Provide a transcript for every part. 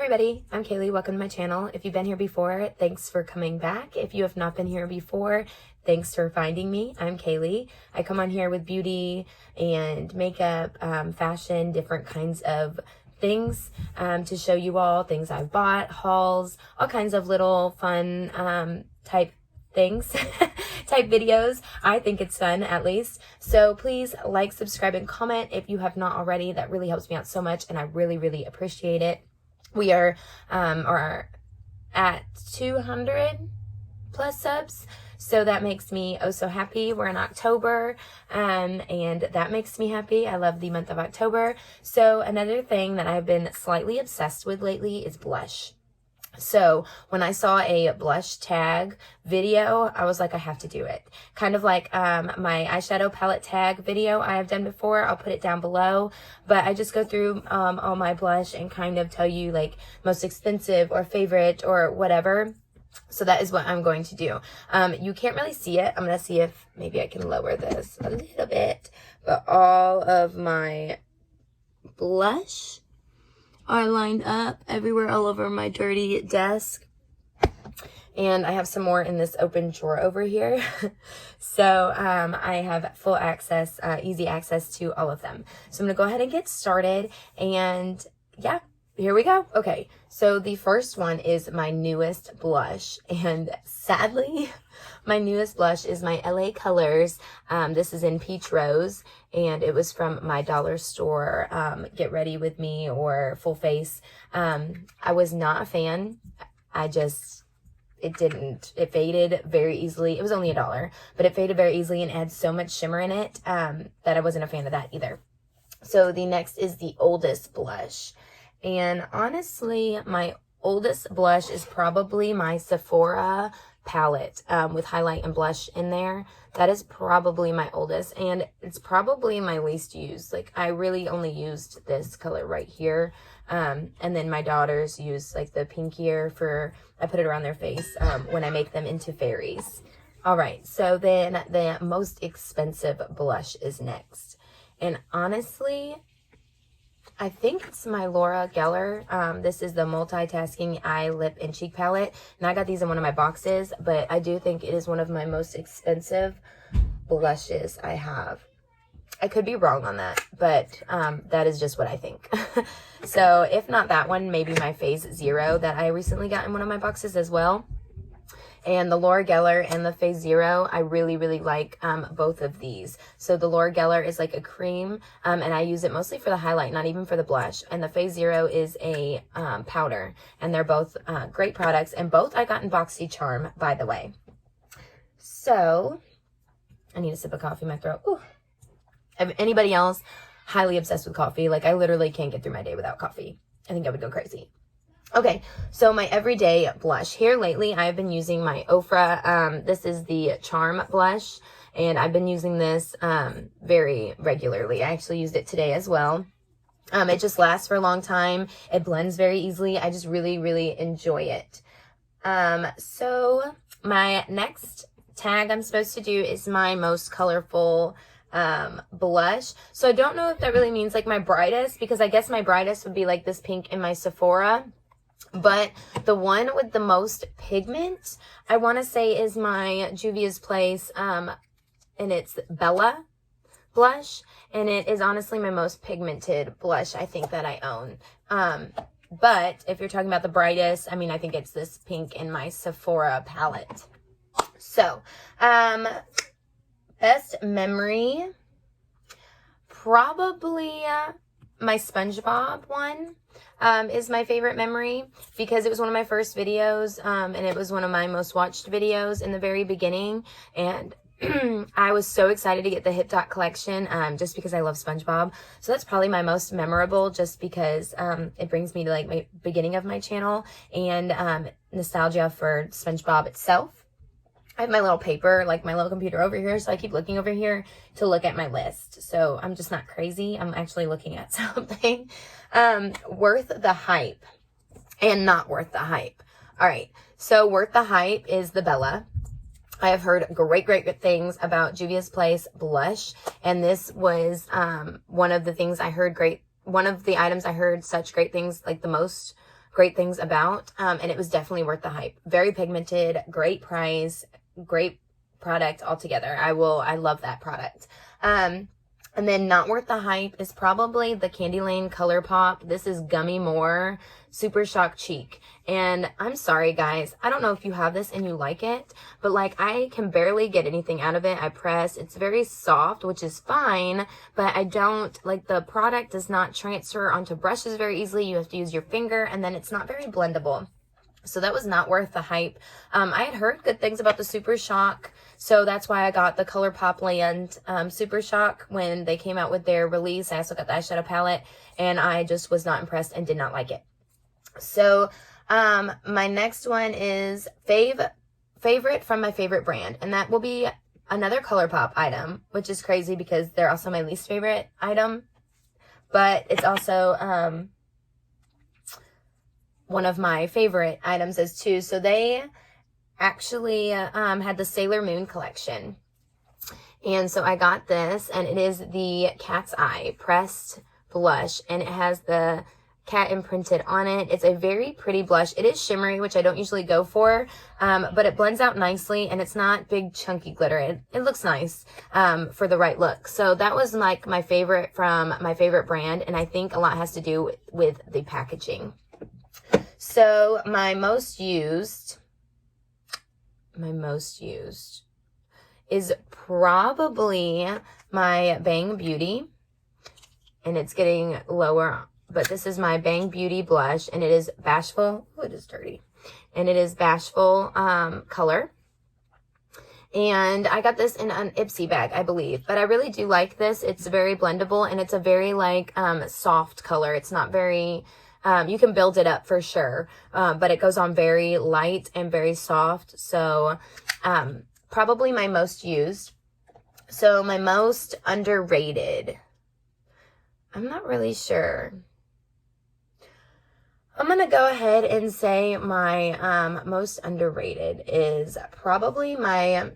everybody, I'm Kaylee. Welcome to my channel. If you've been here before, thanks for coming back. If you have not been here before, thanks for finding me. I'm Kaylee. I come on here with beauty and makeup, fashion, different kinds of things to show you all things I've bought, hauls, all kinds of little fun type things, type videos. I think it's fun, at least. So please like, subscribe, and comment if you have not already. That really helps me out so much, and I really, really appreciate it. We are at 200 plus subs, so that makes me oh so happy. We're in October, and that makes me happy. I love the month of October. So another thing that I've been slightly obsessed with lately is blush. So when I saw a Blushtag video, I was like, I have to do it. Kind of like my Eyeshadow Palette Tag video I have done before. I'll put it down below. But I just go through all my blush and kind of tell you like most expensive or favorite or whatever. So that is what I'm going to do. You can't really see it. I'm going to see if maybe I can lower this a little bit. But all of my blush are lined up everywhere, all over my dirty desk. And I have some more in this open drawer over here. So I have full access, easy access to all of them. So I'm gonna go ahead and get started, and yeah, here we go. Okay, so the first one is my newest blush, and sadly, my newest blush is my LA Colors. This is in Peach Rose, and it was from my dollar store, Get Ready With Me or Full Face. I was not a fan. It faded very easily. It was only $1, but it faded very easily and it had so much shimmer in it that I wasn't a fan of that either. So the next is the oldest blush. And honestly, my oldest blush is probably my Sephora palette with highlight and blush in there. That is probably my oldest, and it's probably my least used. Like, I really only used this color right here. And then my daughters use like the pinkier I put it around their face when I make them into fairies. All right, so then the most expensive blush is next. And honestly, I think it's my Laura Geller. This is the Multitasking Eye, Lip, and Cheek Palette. And I got these in one of my boxes, but I do think it is one of my most expensive blushes I have. I could be wrong on that, but that is just what I think. So if not that one, maybe my Phase Zero that I recently got in one of my boxes as well. And the Laura Geller and the Phase Zero, I really, really like both of these. So the Laura Geller is like a cream, and I use it mostly for the highlight, not even for the blush. And the Phase Zero is a powder, and they're both great products. And both I got in BoxyCharm, by the way. So I need a sip of coffee in my throat. Ooh. Anybody else highly obsessed with coffee? Like, I literally can't get through my day without coffee. I think I would go crazy. Okay, so my everyday blush. Here lately, I've been using my Ofra. This is the Charm blush, and I've been using this very regularly. I actually used it today as well. It just lasts for a long time. It blends very easily. I just really, really enjoy it. So my next tag I'm supposed to do is my most colorful blush. So I don't know if that really means like my brightest, because I guess my brightest would be like this pink in my Sephora. But the one with the most pigment, I want to say, is my Juvia's Place, and it's Bella blush. And it is honestly my most pigmented blush I think that I own. But if you're talking about the brightest, I mean, I think it's this pink in my Sephora palette. So, best memory, probably my SpongeBob one is my favorite memory, because it was one of my first videos, and it was one of my most watched videos in the very beginning, and I was so excited to get the Hip Dot collection, just because I love SpongeBob. So that's probably my most memorable, just because it brings me to like my beginning of my channel, and nostalgia for SpongeBob itself. I have my little paper, like my little computer over here, so I keep looking over here to look at my list. So I'm just not crazy. I'm actually looking at something. Worth the hype and not worth the hype. All right, so worth the hype is the Bella. I have heard great things about Juvia's Place blush, and this was one of the things I heard one of the items I heard such great things, like the most great things about, and it was definitely worth the hype. Very pigmented, great price, great product altogether. I love that product. And then not worth the hype is probably the Candy Lane Color Pop. This is Gummy More Super Shock Cheek. And I'm sorry, guys. I don't know if you have this and you like it, but like I can barely get anything out of it. I press. It's very soft, which is fine, but I don't, like the product does not transfer onto brushes very easily. You have to use your finger, and then it's not very blendable. So that was not worth the hype. I had heard good things about the Super Shock, so that's why I got the ColourPop Land Super Shock when they came out with their release. I also got the eyeshadow palette, and I just was not impressed and did not like it. So my next one is favorite from my favorite brand, and that will be another ColourPop item, which is crazy because they're also my least favorite item, but it's also one of my favorite items as too. So they actually had the Sailor Moon collection, and so I got this, and it is the Cat's Eye pressed blush, and it has the cat imprinted on it. It's a very pretty blush. It is shimmery, which I don't usually go for, but it blends out nicely, and it's not big chunky glitter. It looks nice for the right look. So that was like my favorite from my favorite brand, and I think a lot has to do with the packaging. So my most used is probably my Bang Beauty, and it's getting lower, but this is my Bang Beauty blush, and it is Bashful. Oh, it is dirty. And it is Bashful color. And I got this in an Ipsy bag, I believe. But I really do like this. It's very blendable, and it's a very like soft color. It's not very... you can build it up for sure, but it goes on very light and very soft. So probably my most used. So my most underrated, I'm not really sure. I'm going to go ahead and say my most underrated is probably my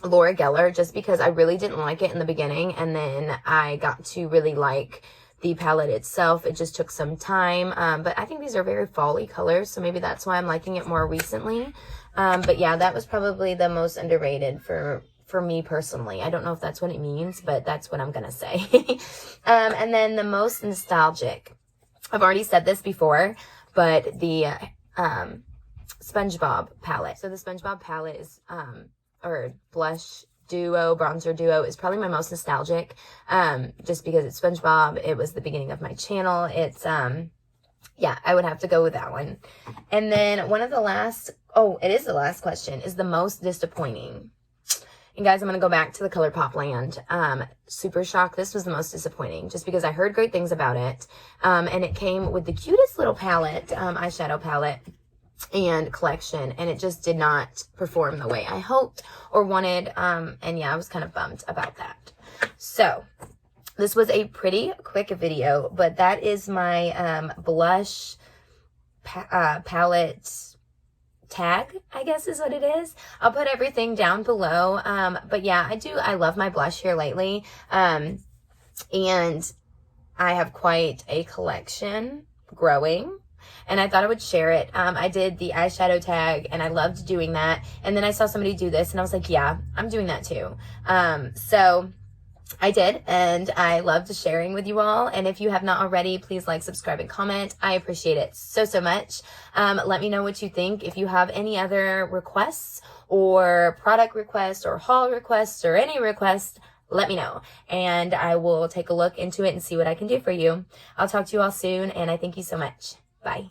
Laura Geller, just because I really didn't like it in the beginning, and then I got to really like the palette itself. It just took some time, but I think these are very fall-y colors, so maybe that's why I'm liking it more recently. But yeah, that was probably the most underrated for me personally. I don't know if that's what it means, but that's what I'm gonna say. And then the most nostalgic, I've already said this before, but the SpongeBob palette. So the SpongeBob palette is or blush duo, bronzer duo, is probably my most nostalgic, just because it's SpongeBob. It was the beginning of my channel. It's yeah, I would have to go with that one. And then one of the last, oh, it is the last question, is the most disappointing. And guys, I'm going to go back to the ColourPop Land Super Shock. This was the most disappointing, just because I heard great things about it, and it came with the cutest little palette, eyeshadow palette and collection, and it just did not perform the way I hoped or wanted, and yeah, I was kind of bummed about that. So this was a pretty quick video, but that is my blush palette tag, I guess is what it is. I'll put everything down below, but yeah, I love my blush here lately, and I have quite a collection growing, and I thought I would share it. I did the eyeshadow tag, and I loved doing that, and then I saw somebody do this, and I was like, yeah, I'm doing that too. So I did, and I loved sharing with you all. And if you have not already, please like, subscribe, and comment. I appreciate it so, so much. Let me know what you think. If you have any other requests or product requests or haul requests or any requests, let me know, and I will take a look into it and see what I can do for you. I'll talk to you all soon, and I thank you so much. Bye.